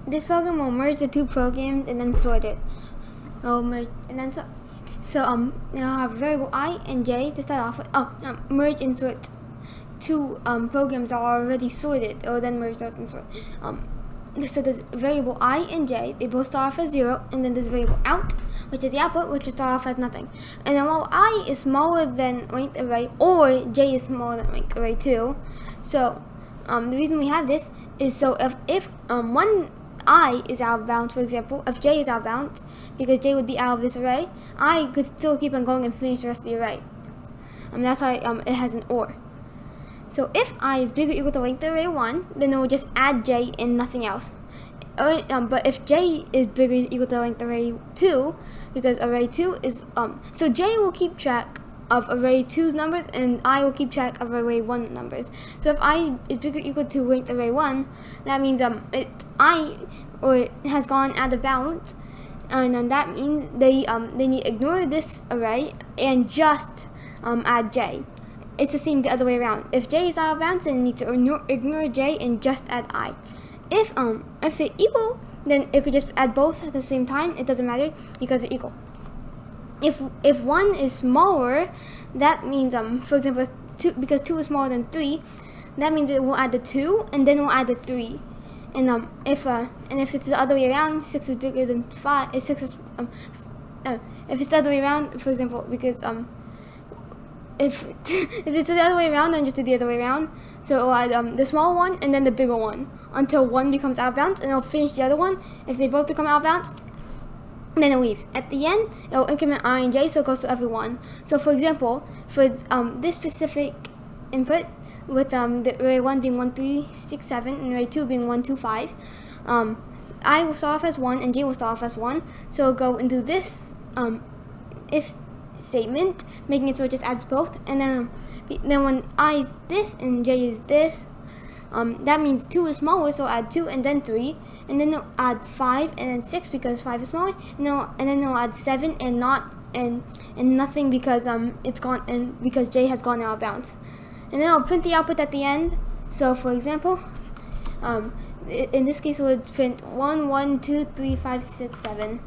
this program will merge the two programs and then sort it. It'll merge and then you'll have variable I and j to start off with. Merge and sort two programs are already sorted. It'll then merge those and sort. So there's variable I and j. They both start off as 0, and then there's variable out, which is the output, which will start off as nothing. And then while I is smaller than length array, or j is smaller than length array too. So the reason we have this is so if one I is out of bounds, for example, if j is out of bounds, because j would be out of this array, I could still keep on going and finish the rest of the array. That's why it has an or. So if I is bigger or equal to length array 1, then it will just add j and nothing else. But if j is bigger or equal to length array 2, because array 2 is so j will keep track of array 2's numbers and I will keep track of array 1 numbers. So if I is bigger or equal to length array 1, that means it has gone out of bounds, and then that means they need to ignore this array and just add j. It's the same the other way around. If j is out of bounds, then you need to ignore j and just add I. If they're equal, then it could just add both at the same time. It doesn't matter because they're equal. If 1 is smaller, that means for example 2, because 2 is smaller than 3, that means it will add the 2 and then we'll add the 3. And if it's the other way around, 6 is bigger than 5. If 6 is if it's the other way around, for example, because if it's the other way around, then just do the other way around. So it'll add the small one and then the bigger one until one becomes out of bounds, and it'll finish the other one. If they both become out of bounds, then it leaves. At the end, it'll increment I and j, so it goes to every one. So for example, for this specific input, with the array 1 being 1, 3, 6, 7, and array 2 being 1, 2, 5, I will start off as 1 and j will start off as 1. So it'll go into this if statement, making it so it just adds both, and then when I is this and j is this, that means 2 is smaller, so add 2 and then 3, and then it'll add 5 and then 6 because 5 is smaller, and then it'll add 7 and nothing because it's gone, and because j has gone out of bounds, and then it'll print the output at the end. So for example, in this case it would print 1, 1, 2, 3, 5, 6, 7.